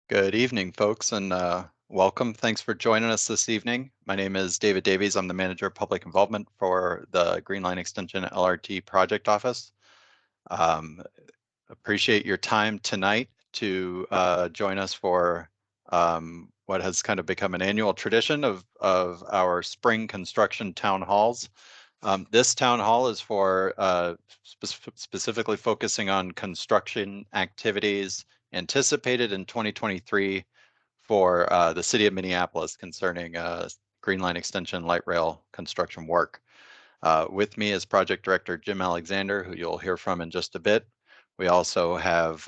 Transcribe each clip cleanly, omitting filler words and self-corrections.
Good evening, folks, and welcome. Thanks for joining us this evening. My name is David Davies. I'm the Manager of Public Involvement for the Green Line Extension LRT Project Office. Appreciate your time tonight to join us for what has kind of become an annual tradition of our spring construction town halls. This town hall is for specifically focusing on construction activities anticipated in 2023 for the city of Minneapolis concerning Green Line Extension light rail construction work. With me is Project Director Jim Alexander, who you'll hear from in just a bit. We also have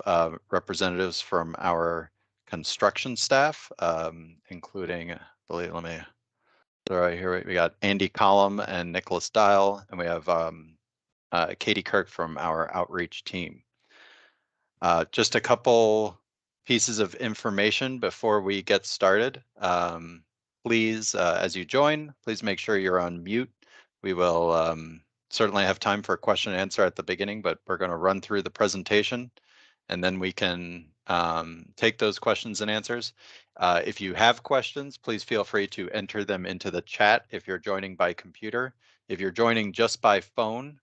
representatives from our construction staff, including, let me right here, we got Andy Collum and Nicholas Dial, and we have Katie Kirk from our outreach team. Just a couple pieces of information before we get started. Please, as you join, please make sure you're on mute. We will certainly have time for a question and answer at the beginning, but we're going to run through the presentation and then we can take those questions and answers. If you have questions, please feel free to enter them into the chat if you're joining by computer. If you're joining just by phone,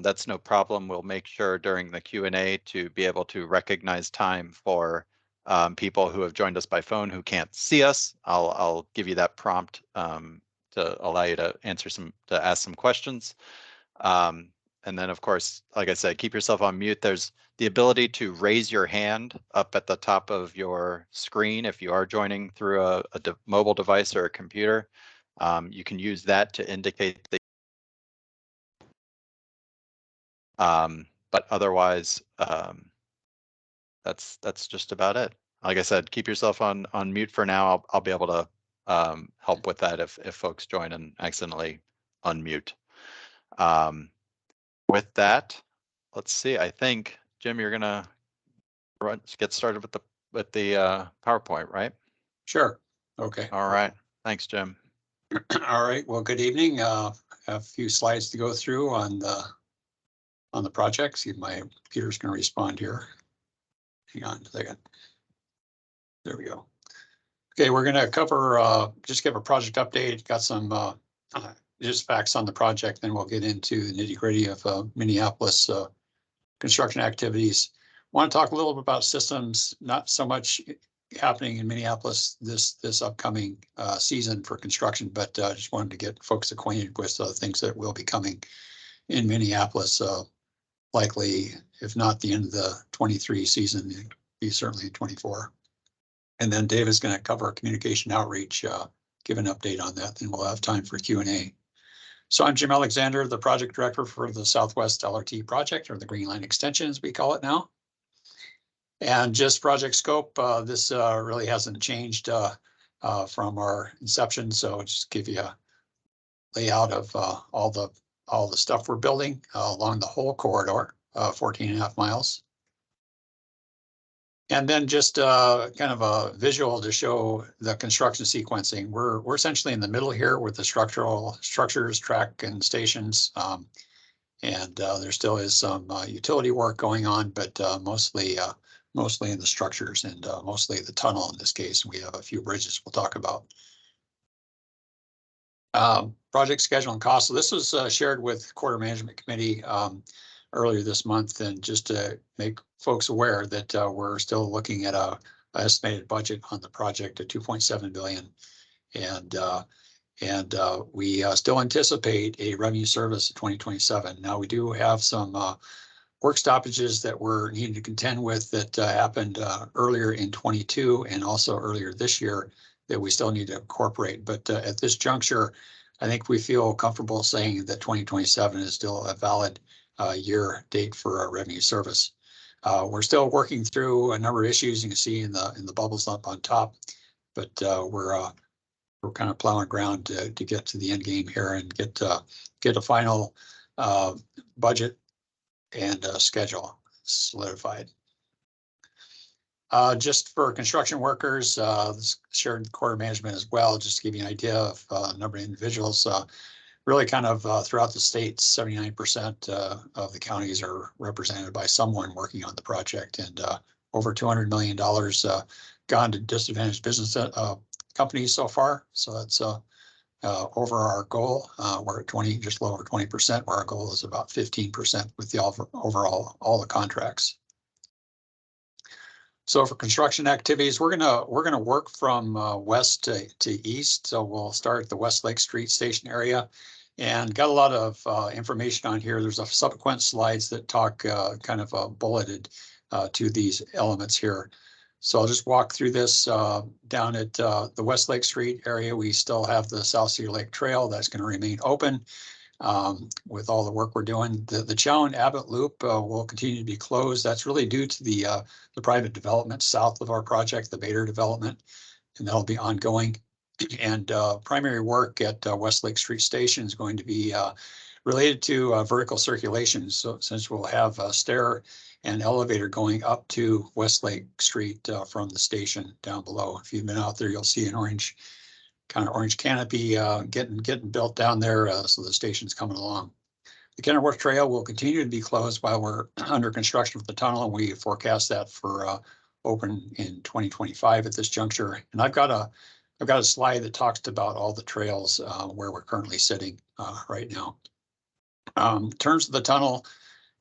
that's no problem. We'll make sure during the Q&A to be able to recognize time for people who have joined us by phone who can't see us. I'll give you that prompt to allow you to ask some questions. And then, of course, like I said, keep yourself on mute. There's the ability to raise your hand up at the top of your screen if you are joining through a mobile device or a computer. You can use that to indicate that. But otherwise, that's just about it. Like I said, keep yourself on mute for now. I'll be able to help with that if folks join and accidentally unmute. With that, let's see. I think Jim, you're gonna get started with the PowerPoint, right? Sure. Okay. All right. Thanks, Jim. All right. Well, good evening. A few slides to go through on the project. See if my computer's going to respond here. Hang on a second. There we go. Okay, we're going to cover just give a project update. Got some just facts on the project. Then we'll get into the nitty-gritty of Minneapolis construction activities. Want to talk a little bit about systems, not so much happening in Minneapolis this upcoming season for construction, but just wanted to get folks acquainted with things that will be coming in Minneapolis, likely, if not the end of the 23 season, be certainly 24. And then Dave is going to cover communication outreach, give an update on that, then we'll have time for Q&A. So I'm Jim Alexander, the project director for the Southwest LRT project, or the Green Line Extension, as we call it now. And just project scope, this really hasn't changed from our inception. So I'll just give you a layout of all the stuff we're building along the whole corridor, 14.5 miles. And then just kind of a visual to show the construction sequencing. We're essentially in the middle here with the structures, track and stations. And there still is some utility work going on, but mostly in the structures and mostly the tunnel in this case. We have a few bridges we'll talk about. Project schedule and cost. So this was shared with Quarter Management Committee earlier this month, and just to make folks aware that we're still looking at a estimated budget on the project at $2.7 billion, and we still anticipate a revenue service in 2027. Now we do have some work stoppages that we're needing to contend with that happened earlier in 22 and also earlier this year that we still need to incorporate. But at this juncture, I think we feel comfortable saying that 2027 is still a valid year date for our revenue service. We're still working through a number of issues you can see in the bubbles up on top, but we're kind of plowing ground to get to the end game here and get a final budget and schedule solidified. Just for construction workers, shared with Quarter Management as well, just to give you an idea of number of individuals. Really kind of throughout the state, 79% of the counties are represented by someone working on the project, and over $200 million gone to disadvantaged business companies so far. So that's over our goal. We're at 20, just a little over 20%, where our goal is about 15% with the overall all the contracts. So for construction activities, we're gonna work from west to east. So we'll start at the West Lake Street Station area, and got a lot of information on here. There's a subsequent slides that talk kind of bulleted to these elements here. So I'll just walk through this down at the West Lake Street area. We still have the South Cedar Lake Trail that's going to remain open with all the work we're doing. The Chowan Abbott Loop will continue to be closed. That's really due to the private development south of our project, the Bader development, and that'll be ongoing. And primary work at West Lake Street Station is going to be related to vertical circulation. So since we'll have a stair and elevator going up to West Lake Street from the station down below. If you've been out there, you'll see an orange canopy getting built down there. So the station's coming along. The Kenilworth Trail will continue to be closed while we're under construction of the tunnel, and we forecast that for open in 2025 at this juncture. And I've got a slide that talks about all the trails where we're currently sitting right now. In terms of the tunnel,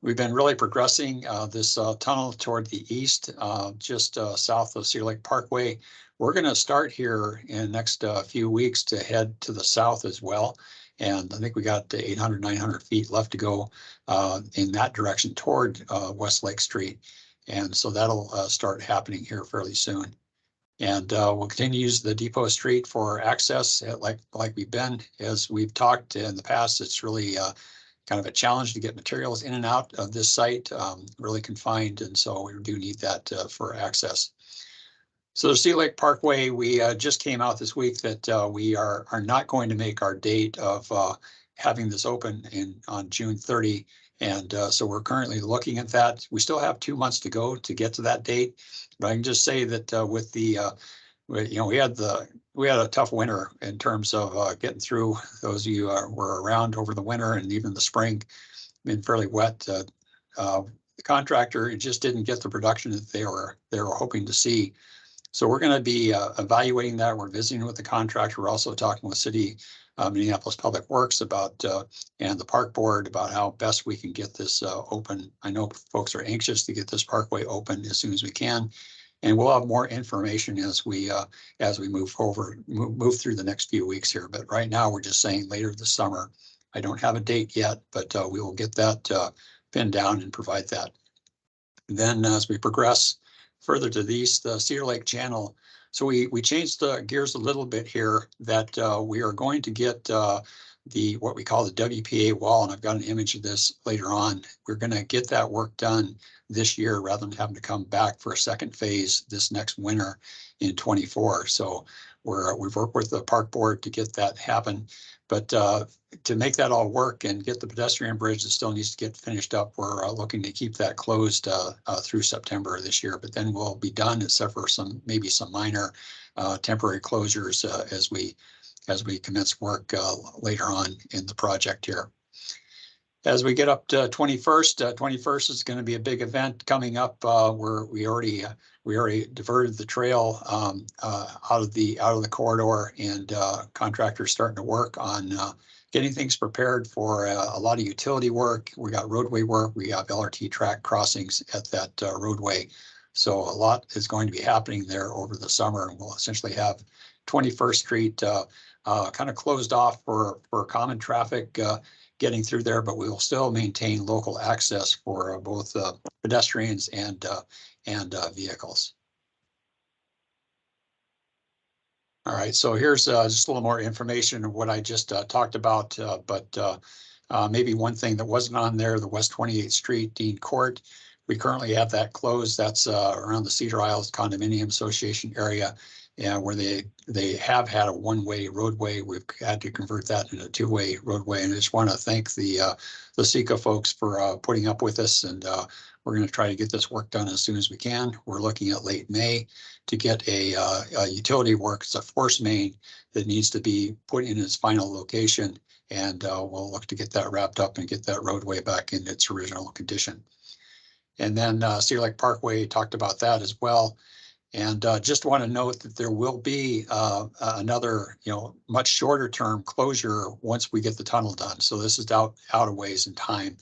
we've been really progressing this tunnel toward the east, just south of Cedar Lake Parkway. We're going to start here in the next few weeks to head to the south as well. And I think we got 800, 900 feet left to go in that direction toward West Lake Street. And so that'll start happening here fairly soon. And we'll continue to use the Depot Street for access like we've been. As we've talked in the past, it's really kind of a challenge to get materials in and out of this site, really confined. And so we do need that for access. So the Cedar Lake Parkway, we just came out this week that we are not going to make our date of having this open on June 30. And so we're currently looking at that. We still have 2 months to go to get to that date. But I can just say that with the, we had a tough winter in terms of getting through. Those of you were around over the winter and even the spring, been fairly wet. The contractor just didn't get the production that they were hoping to see. So we're going to be evaluating that. We're visiting with the contractor. We're also talking with City Minneapolis Public Works about and the park board about how best we can get this open. I know folks are anxious to get this parkway open as soon as we can, and we'll have more information as we move through the next few weeks here. But right now we're just saying later this summer. I don't have a date yet, but we will get that pinned down and provide that. And then as we progress further to the east, the Cedar Lake Channel. So we changed the gears a little bit here, that we are going to get what we call the WPA wall, and I've got an image of this later on. We're going to get that work done this year rather than having to come back for a second phase this next winter in 24. So we've worked with the park board to get that happen. But to make that all work and get the pedestrian bridge that still needs to get finished up, we're looking to keep that closed through September this year. But then we'll be done, except for maybe some minor temporary closures as we commence work later on in the project here. As we get up to 21st is going to be a big event coming up where we already diverted the trail out of the corridor, and contractors starting to work on getting things prepared for a lot of utility work. We got roadway work. We have LRT track crossings at that roadway. So a lot is going to be happening there over the summer, and we'll essentially have 21st Street kind of closed off for common traffic getting through there, but we will still maintain local access for both pedestrians and vehicles. All right, so here's just a little more information of what I just talked about, but maybe one thing that wasn't on there, the West 28th Street Dean Court. We currently have that closed. That's around the Cedar Isles Condominium Association area, where they have had a one-way roadway. We've had to convert that into a two-way roadway, and I just want to thank the SECA folks for putting up with us, and we're going to try to get this work done as soon as we can. We're looking at late May to get a utility work. It's a force main that needs to be put in its final location, and we'll look to get that wrapped up and get that roadway back in its original condition. And then Cedar Lake Parkway, talked about that as well. And just want to note that there will be another, much shorter term closure once we get the tunnel done. So this is out of ways in time,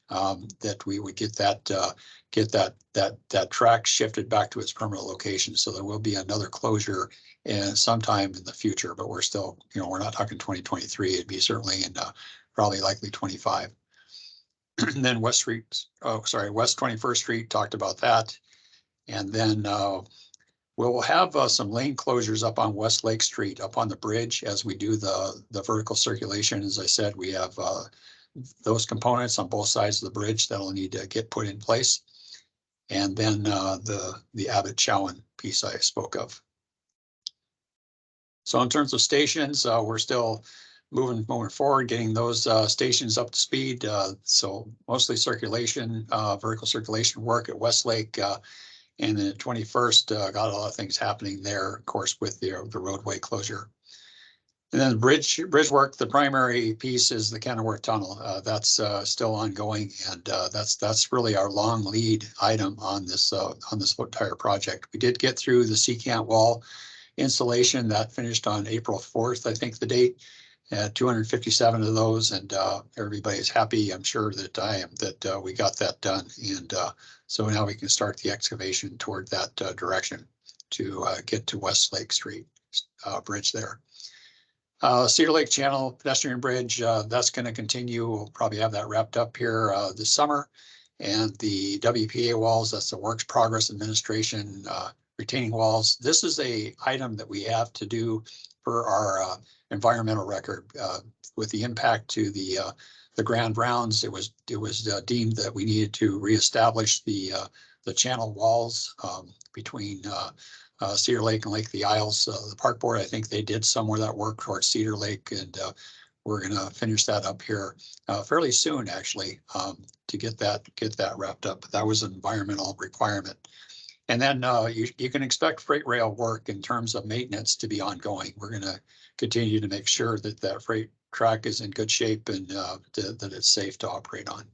that we would get that track shifted back to its permanent location. So there will be another closure sometime in the future, but we're still, we're not talking 2023. It'd be certainly in probably likely 25. And then West 21st Street, talked about that. And then we'll have some lane closures up on West Lake Street, up on the bridge, as we do the vertical circulation. As I said, we have those components on both sides of the bridge that'll need to get put in place. And then the Abbott Chowan piece I spoke of. So in terms of stations, we're still moving forward, getting those stations up to speed. So mostly circulation, vertical circulation work at Westlake. And then the 21st, got a lot of things happening there, of course, with the roadway closure. And then the bridge work, the primary piece is the Kenilworth Tunnel. That's still ongoing, and that's really our long lead item on this entire project. We did get through the secant wall installation that finished on April 4th, I think the date. 257 of those, and everybody's happy. I'm sure that I am, that we got that done. And so now we can start the excavation toward that direction to get to West Lake Street bridge there. Cedar Lake Channel pedestrian bridge, that's going to continue. We'll probably have that wrapped up here this summer. And the WPA walls, that's the Works Progress Administration retaining walls. This is a item that we have to do for our environmental record. With the impact to the Grand Rounds, it was deemed that we needed to reestablish the channel walls between Cedar Lake and Lake of the Isles. The park board, I think they did some of that work towards Cedar Lake, and we're going to finish that up here fairly soon, actually, to get that wrapped up. But that was an environmental requirement. And then you can expect freight rail work in terms of maintenance to be ongoing. We're going to continue to make sure that that freight track is in good shape and that it's safe to operate on.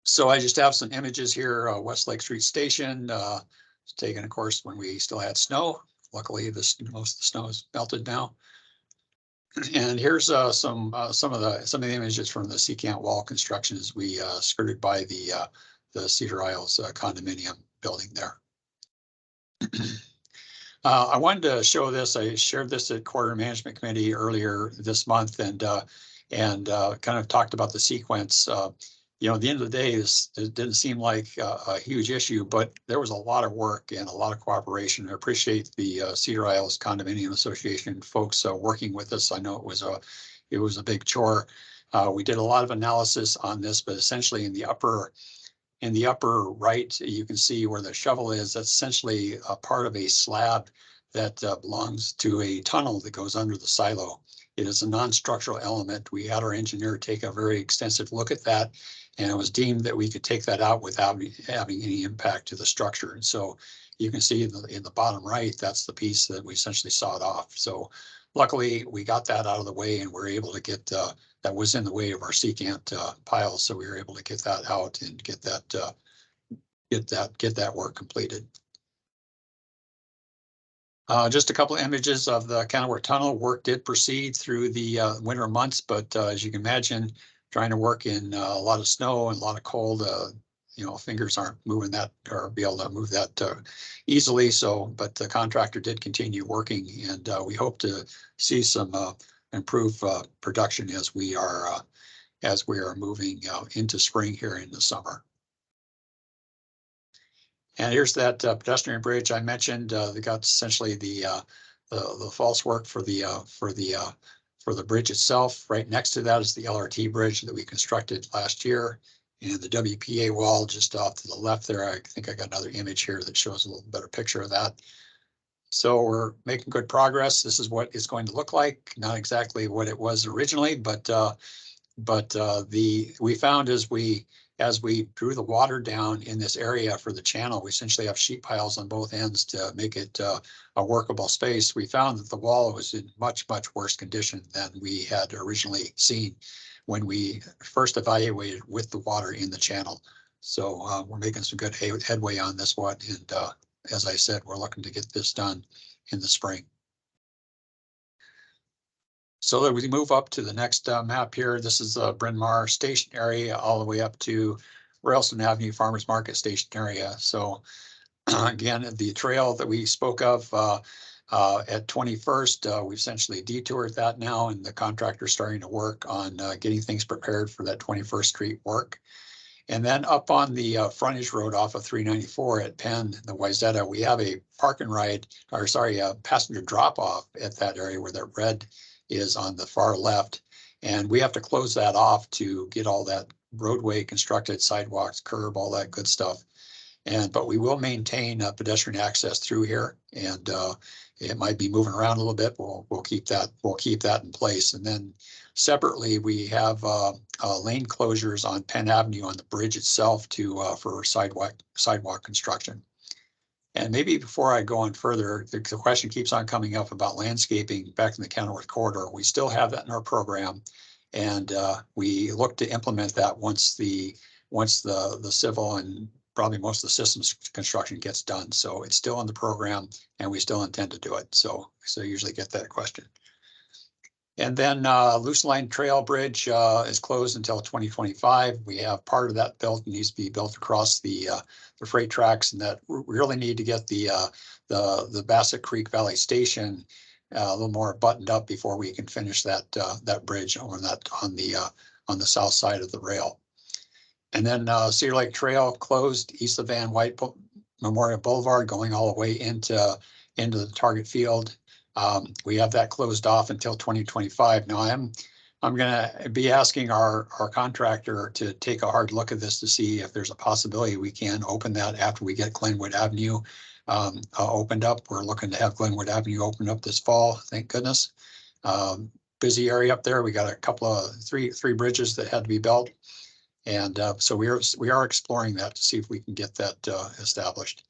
So I just have some images here. West Lake Street Station, it's taken, of course, when we still had snow. Luckily, most of the snow is melted now. And here's some of the images from the secant wall construction as we skirted by the Cedar Isles condominium building there. I wanted to show this. I shared this at Corridor Management Committee earlier this month, and kind of talked about the sequence. At the end of the day, it didn't seem like a huge issue, but there was a lot of work and a lot of cooperation. I appreciate the Cedar Isles Condominium Association folks working with us. I know it was a big chore. We did a lot of analysis on this, but essentially in the upper right, you can see where the shovel is. That's essentially a part of a slab that belongs to a tunnel that goes under the silo. It is a non-structural element. We had our engineer take a very extensive look at that, and it was deemed that we could take that out without having any impact to the structure. And so you can see in the bottom right, that's the piece that we essentially sawed off. So luckily, we got that out of the way, and we're able to get that was in the way of our secant pile. So we were able to get that out and get that work completed. Just a couple of images of the Kenilworth Tunnel. Work did proceed through the winter months, but as you can imagine, trying to work in a lot of snow and a lot of cold, fingers aren't moving that or be able to move that easily. So, but the contractor did continue working, and we hope to see some improved production as we are moving into spring here in the summer. And here's that pedestrian bridge I mentioned. They got essentially the false work for the bridge itself. Right next to that is the LRT bridge that we constructed last year, and the WPA wall just off to the left there. I think I got another image here that shows a little better picture of that. So we're making good progress. This is what it's going to look like. Not exactly what it was originally, but we found as we drew the water down in this area for the channel, we essentially have sheet piles on both ends to make it a workable space. We found that the wall was in much worse condition than we had originally seen. when we first evaluated with the water in the channel. So we're making some good headway on this one. And as I said, we're looking to get this done in the spring. So that we move up to the next map here, this is the Bryn Mawr Station area all the way up to Royalston Avenue Farmers Market Station area. So again, the trail that we spoke of at 21st, we've essentially detoured that now, and the contractor's starting to work on getting things prepared for that 21st Street work. And then up on the frontage road off of 394 at Penn, the Wayzata, we have a park and ride, or sorry, a passenger drop off at that area where that red is on the far left. And we have to close that off to get all that roadway constructed, sidewalks, curb, all that good stuff. But we will maintain pedestrian access through here, and it might be moving around a little bit. We'll keep that in place. And then separately, we have lane closures on Penn Avenue on the bridge itself for sidewalk construction. And maybe before I go on further, the question keeps on coming up about landscaping back in the Kenilworth corridor. We still have that in our program, and we look to implement that once the civil and probably most of the systems construction gets done. So it's still in the program, and we still intend to do it. So you usually get that question. And then Loose Line Trail Bridge is closed until 2025. We have part of that built, needs to be built across the freight tracks, and that we really need to get the Bassett Creek Valley Station a little more buttoned up before we can finish that bridge on the south side of the rail. And then Cedar Lake Trail closed east of Van White Memorial Boulevard, going all the way into the target field. We have that closed off until 2025. Now I'm going to be asking our contractor to take a hard look at this to see if there's a possibility we can open that after we get Glenwood Avenue opened up. We're looking to have Glenwood Avenue opened up this fall, thank goodness. Busy area up there. We got a couple of three bridges that had to be built. And so we are exploring that to see if we can get that established.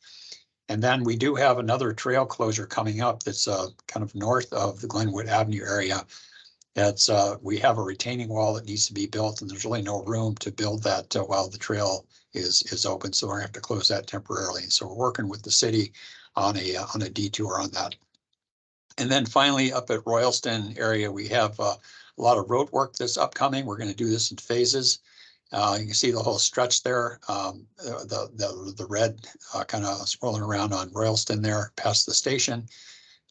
And then we do have another trail closure coming up that's kind of north of the Glenwood Avenue area. We have a retaining wall that needs to be built, and there's really no room to build that while the trail is open. So we're gonna have to close that temporarily. So we're working with the city on a detour on that. And then finally, up at Royalston area, we have a lot of road work that's upcoming. We're going to do this in phases. You can see the whole stretch there, the red kind of swirling around on Royalston there past the station.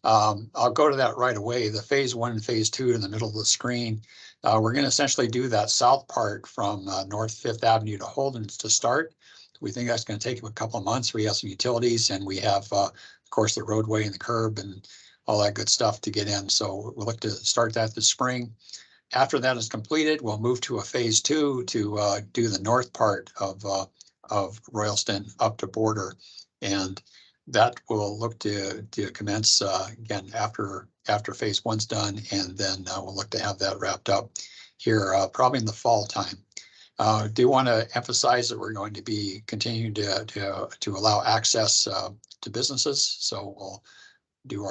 I'll go to that right away. The phase 1 and phase 2 in the middle of the screen. We're going to essentially do that south part from North 5th Avenue to Holden to start. We think that's going to take a couple of months. We have some utilities, and we have, of course, the roadway and the curb and all that good stuff to get in. So we'll look to start that this spring. After that is completed, we'll move to a phase 2 to do the north part of Royalston up to Border, and that will look to commence again after phase 1's done, and then we'll look to have that wrapped up here probably in the fall time. I do want to emphasize that we're going to be continuing to allow access to businesses, so we'll do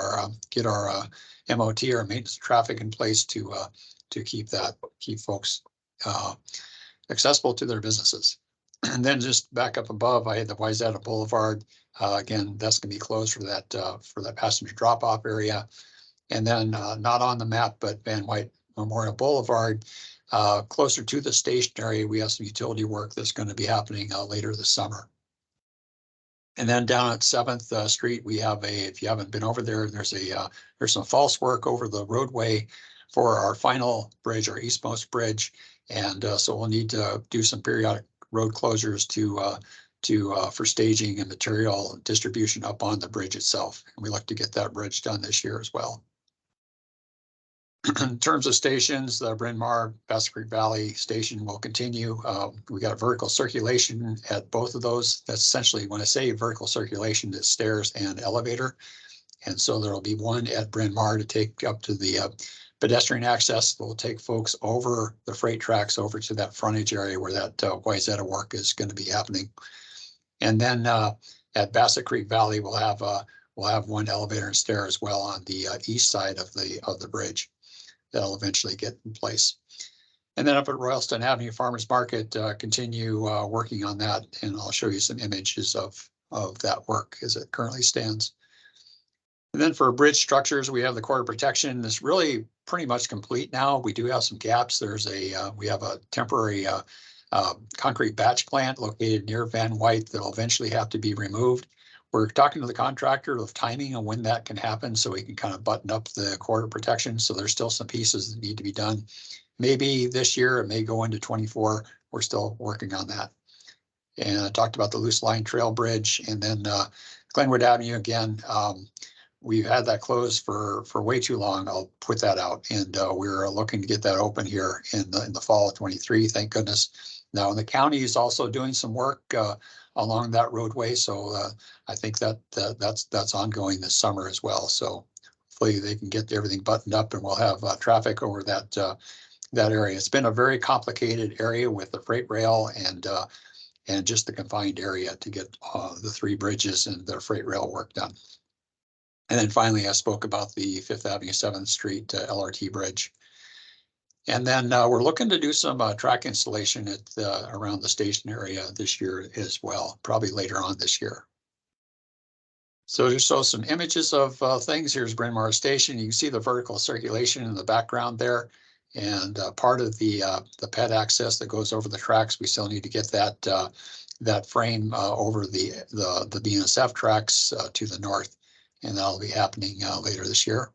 get our MOT or maintenance traffic in place to keep folks accessible to their businesses. And then just back up above, I had the Wayzata Boulevard. Again, that's going to be closed for that passenger drop-off area. And then not on the map, but Van White Memorial Boulevard, closer to the station area, we have some utility work that's going to be happening later this summer. And then down at 7th Street, we have if you haven't been over there, there's some false work over the roadway for our final bridge, our eastmost bridge. And so we'll need to do some periodic road closures for staging and material distribution up on the bridge itself. And we like to get that bridge done this year as well. In terms of stations, the Bryn Mawr Bassett Creek Valley Station will continue. We got vertical circulation at both of those. That's essentially, when I say vertical circulation, it's stairs and elevator. And so there will be one at Bryn Mawr to take up to the pedestrian access. We'll take folks over the freight tracks over to that frontage area where that Wayzata work is going to be happening. And then at Bassett Creek Valley, we'll have one elevator and stair as well on the east side of the bridge. That'll eventually get in place. And then up at Royalston Avenue Farmers Market, continue working on that, and I'll show you some images of that work as it currently stands. And then for bridge structures, we have the cord of protection. It's really pretty much complete now. We do have some gaps. There's we have a temporary concrete batch plant located near Van White that'll eventually have to be removed. We're talking to the contractor of timing on when that can happen so we can kind of button up the cord of protection. So there's still some pieces that need to be done. Maybe this year, it may go into 24. We're still working on that. And I talked about the loose line trail bridge, and then Glenwood Avenue again. We've had that closed for way too long. I'll put that out, and we're looking to get that open here in the fall of 23. Thank goodness. Now, the county is also doing some work along that roadway, so I think that's ongoing this summer as well. So hopefully they can get everything buttoned up, and we'll have traffic over that area. It's been a very complicated area with the freight rail and just the confined area to get the 3 bridges and the freight rail work done. And then finally, I spoke about the 5th Avenue, 7th Street LRT bridge. And then we're looking to do some track installation at around the station area this year as well, probably later on this year. So just show some images of things. Here's Bryn Mawr Station. You can see the vertical circulation in the background there. And part of the ped access that goes over the tracks, we still need to get that frame over the BNSF tracks to the north, and that'll be happening later this year.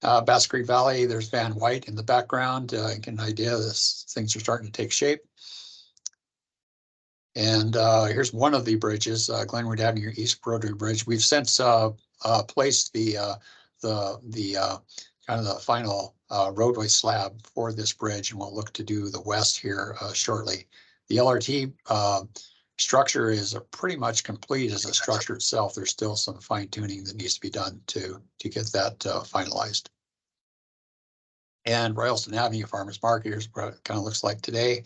Bass Creek Valley, there's Van White in the background. Get an idea, things are starting to take shape. And here's one of the bridges, Glenwood Avenue East Roadway Bridge. We've since placed the kind of the final roadway slab for this bridge, and we'll look to do the west here shortly. The LRT structure is pretty much complete as a structure itself. There's still some fine tuning that needs to be done to get that finalized. And Royalston Avenue Farmers Market, here's what it kind of looks like today.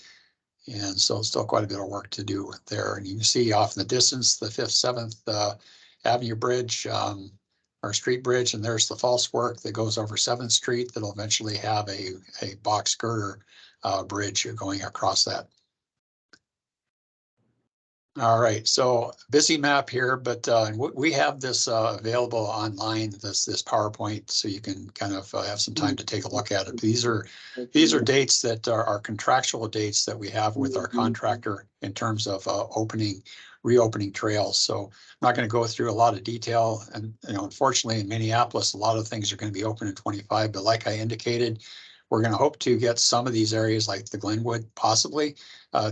And so still quite a bit of work to do there. And you can see off in the distance, the 5th, 7th Avenue Bridge, our street bridge, and there's the false work that goes over 7th Street that'll eventually have a box girder bridge going across that. All right, so busy map here, but we have this available online, this PowerPoint, so you can kind of have some time to take a look at it. These are dates that are contractual dates that we have with our contractor in terms of reopening trails. So I'm not going to go through a lot of detail, and unfortunately in Minneapolis, a lot of things are going to be open in 25. But like I indicated, we're going to hope to get some of these areas like the Glenwood, possibly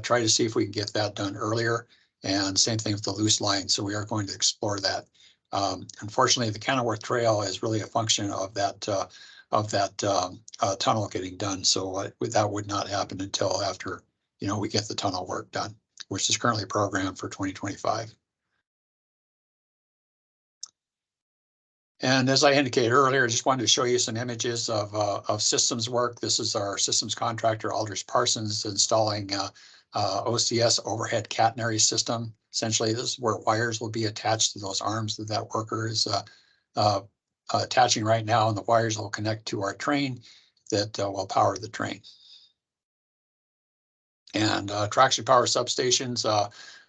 try to see if we can get that done earlier. And same thing with the loose line. So we are going to explore that. Unfortunately, the Kenilworth Trail is really a function of that tunnel getting done. So that would not happen until after we get the tunnel work done, which is currently programmed for 2025. And as I indicated earlier, I just wanted to show you some images of systems work. This is our systems contractor, Aldrich Parsons, installing OCS overhead catenary system. Essentially, this is where wires will be attached to those arms that worker is attaching right now, and the wires will connect to our train that will power the train. And traction power substations,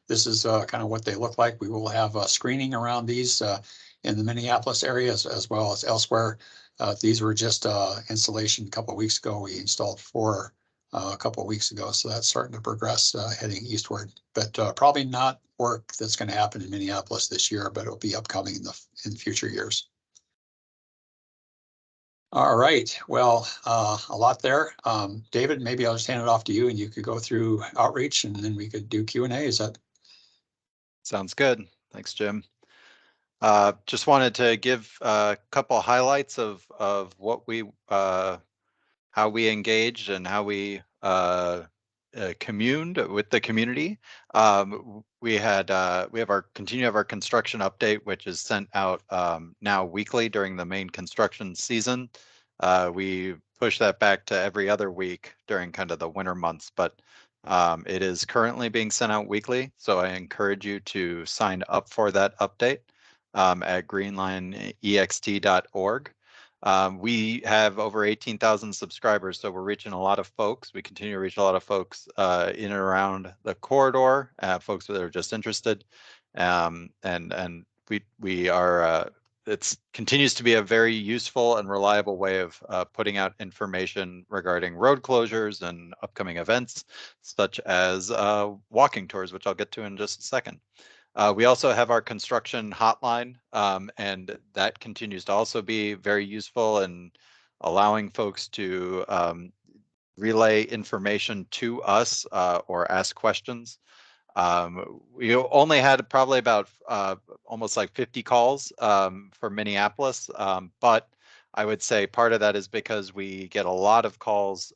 this is kind of what they look like. We will have screening around these in the Minneapolis area as well as elsewhere. These were just installation a couple of weeks ago. We installed 4 a couple of weeks ago, so that's starting to progress heading eastward. But probably not work that's going to happen in Minneapolis this year, but it'll be upcoming in the future years. All right, well, a lot there. David, maybe I'll just hand it off to you and you could go through outreach and then we could do Q&A. Is that? Sounds good. Thanks, Jim. Just wanted to give a couple highlights of what we how we engaged and how we communed with the community. We have our construction update, which is sent out now weekly during the main construction season. We push that back to every other week during kind of the winter months, but it is currently being sent out weekly. So I encourage you to sign up for that update at greenlineext.org. We have over 18,000 subscribers, so we're reaching a lot of folks. We continue to reach a lot of folks in and around the corridor, folks that are just interested. And we are, it continues to be a very useful and reliable way of putting out information regarding road closures and upcoming events, such as walking tours, which I'll get to in just a second. We also have our construction hotline, and that continues to also be very useful in allowing folks to relay information to us or ask questions. We only had probably about almost like 50 calls for Minneapolis, but I would say part of that is because we get a lot of calls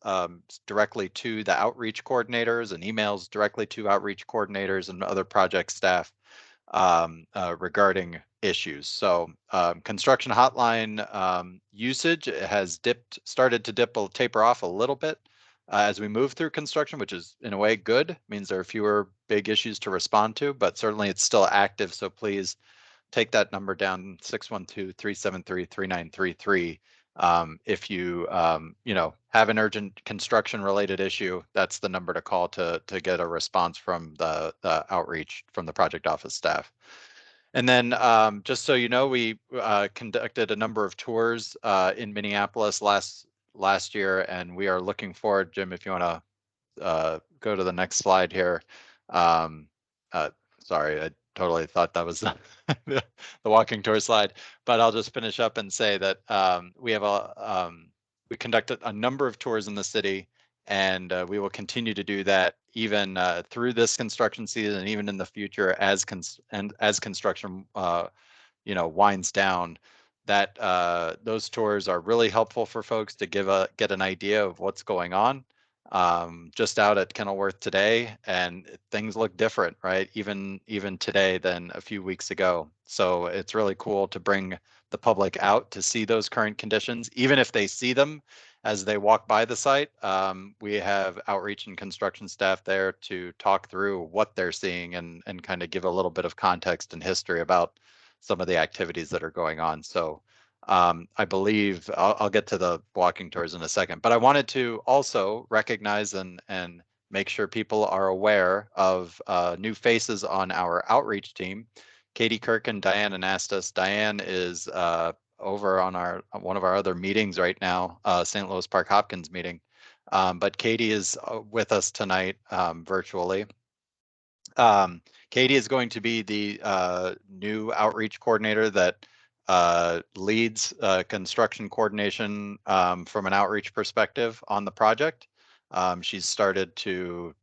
directly to the outreach coordinators and emails directly to outreach coordinators and other project staff regarding issues. So construction hotline usage has started to taper off a little bit as we move through construction, which is in a way good, means there are fewer big issues to respond to, but certainly it's still active. So please take that number down, 612-373-3933. If you have an urgent construction related issue, that's the number to call to get a response from the outreach from the project office staff. And then just so you know, we conducted a number of tours in Minneapolis last year, and we are looking forward, Jim, if you want to go to the next slide here. Sorry, I totally thought that was the walking tour slide, but I'll just finish up and say that we conducted a number of tours in the city, and we will continue to do that even through this construction season and even in the future as construction winds down. That those tours are really helpful for folks to get an idea of what's going on. Just out at Kenilworth today, and things look different, right? Even today than a few weeks ago. So it's really cool to bring the public out to see those current conditions, even if they see them as they walk by the site. We have outreach and construction staff there to talk through what they're seeing and kind of give a little bit of context and history about some of the activities that are going on. So I believe I'll get to the walking tours in a second, but I wanted to also recognize and make sure people are aware of new faces on our outreach team. Katie Kirk and Diane Anastas. Diane is over on one of our other meetings right now, St. Louis Park Hopkins meeting. But Katie is with us tonight virtually. Katie is going to be the new outreach coordinator that leads construction coordination from an outreach perspective on the project. She's started to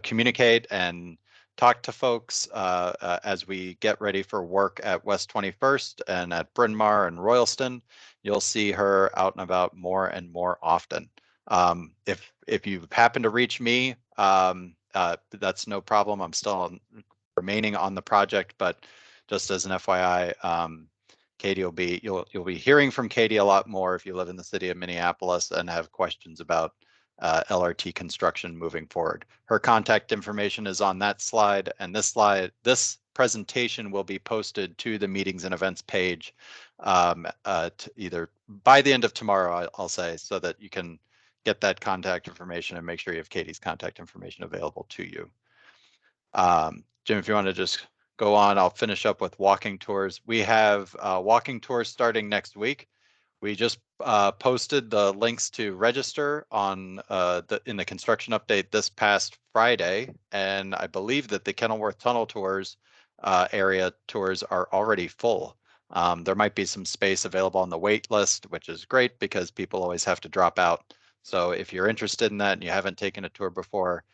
communicate and talk to folks as we get ready for work at West 21st and at Bryn Mawr and Royalston. You'll see her out and about more and more often. If you happen to reach me, that's no problem. I'm still remaining on the project, but just as an FYI, Katie you'll be hearing from Katie a lot more if you live in the city of Minneapolis and have questions about LRT construction moving forward. Her contact information is on that slide, and this presentation will be posted to the meetings and events page either by the end of tomorrow, I'll say, so that you can get that contact information and make sure you have Katie's contact information available to you. Jim, if you want to just go on, I'll finish up with walking tours. We have walking tours starting next week. We just posted the links to register on in the construction update this past Friday, and I believe that the Kenilworth Tunnel tours area tours are already full. There might be some space available on the wait list, which is great because people always have to drop out. So if you're interested in that and you haven't taken a tour before,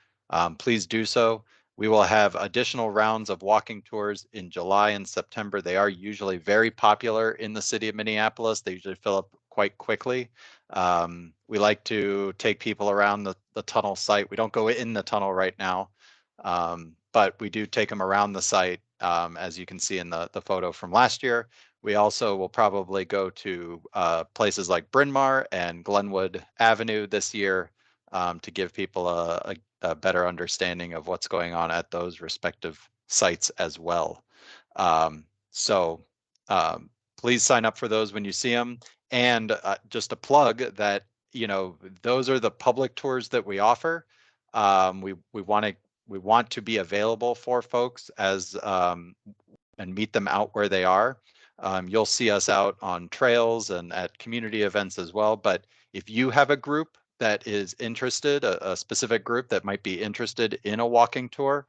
please do so. We will have additional rounds of walking tours in July and September. They are usually very popular in the city of Minneapolis. They usually fill up quite quickly. We like to take people around the tunnel site. We don't go in the tunnel right now, but we do take them around the site, as you can see in the photo from last year. We also will probably go to places like Bryn Mawr and Glenwood Avenue this year to give people a better understanding of what's going on at those respective sites as well. please sign up for those when you see them. And just a plug that, those are the public tours that we offer. We want to be available for folks as and meet them out where they are. You'll see us out on trails and at community events as well. But if you have a group that is interested, a specific group that might be interested in a walking tour,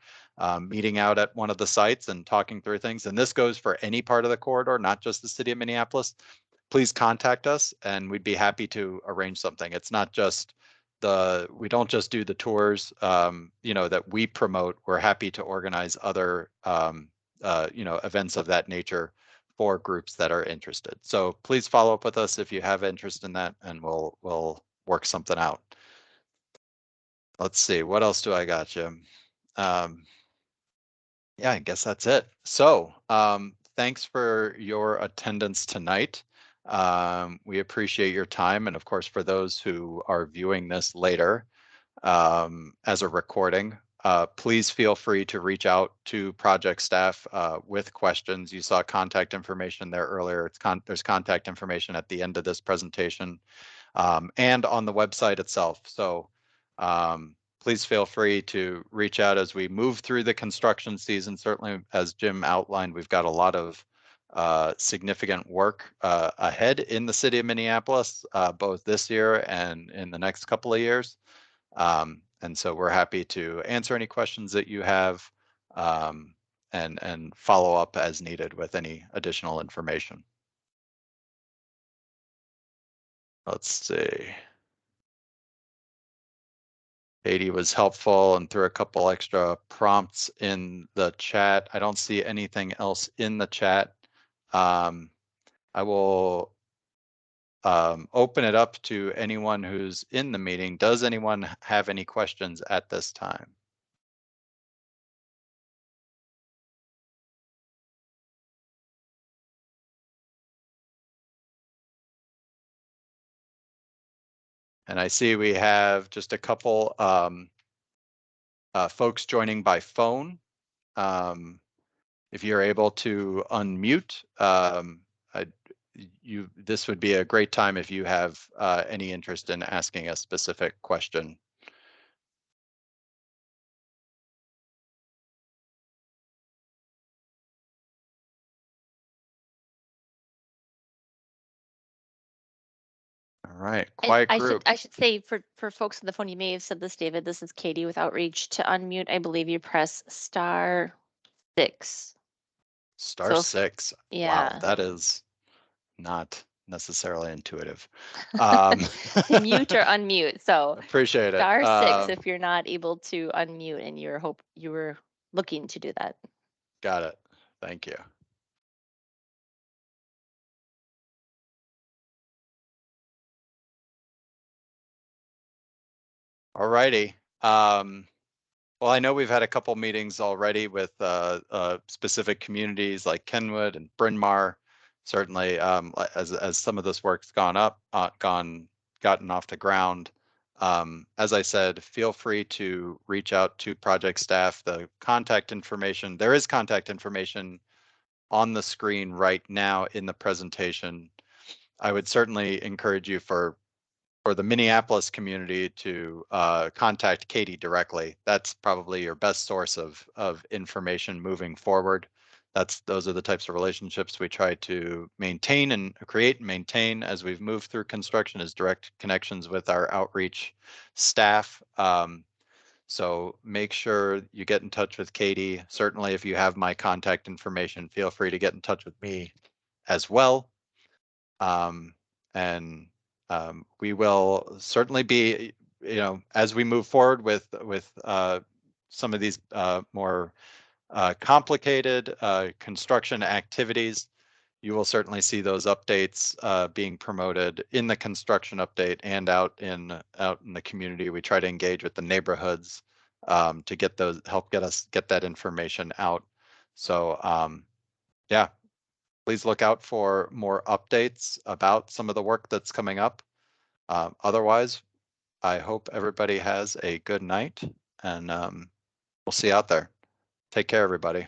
meeting out at one of the sites and talking through things, and this goes for any part of the corridor, not just the city of Minneapolis, please contact us and we'd be happy to arrange something. It's not just we don't just do the tours, that we promote. We're happy to organize other, events of that nature for groups that are interested. So please follow up with us if you have interest in that, and we'll work something out. Let's see, what else do I got, Jim? Yeah, I guess that's it. So thanks for your attendance tonight. We appreciate your time. And of course, for those who are viewing this later as a recording, please feel free to reach out to project staff with questions. You saw contact information there earlier. There's contact information at the end of this presentation and on the website itself. So please feel free to reach out as we move through the construction season. Certainly, as Jim outlined, we've got a lot of significant work ahead in the city of Minneapolis, both this year and in the next couple of years. And so we're happy to answer any questions that you have and follow up as needed with any additional information. Let's see. Katie was helpful and threw a couple extra prompts in the chat. I don't see anything else in the chat. I will open it up to anyone who's in the meeting. Does anyone have any questions at this time? And I see we have just a couple folks joining by phone. If you're able to unmute, this would be a great time if you have any interest in asking a specific question. All right, quiet group. I should say for folks on the phone, you may have said this, David. This is Katie with Outreach. To unmute, I believe you press *6. *6. Yeah. Wow, that is not necessarily intuitive. To mute or unmute. So appreciate it. *6 if you're not able to unmute and you were looking to do that. Got it. Thank you. All righty. Well, I know we've had a couple meetings already with specific communities like Glenwood and Bryn Mawr. Certainly, as some of this work's gotten off the ground. As I said, feel free to reach out to project staff. The contact information, there is contact information on the screen right now in the presentation. I would certainly encourage you for the Minneapolis community to contact Katie directly. That's probably your best source of information moving forward. Those are the types of relationships we try to maintain and create and maintain as we've moved through construction, is direct connections with our outreach staff. So make sure you get in touch with Katie. Certainly, if you have my contact information, feel free to get in touch with me as well. We will certainly be, as we move forward with some of these more complicated construction activities, you will certainly see those updates being promoted in the construction update and out in the community. We try to engage with the neighborhoods to help get that information out. So yeah, please look out for more updates about some of the work that's coming up. Otherwise, I hope everybody has a good night, and we'll see you out there. Take care, everybody.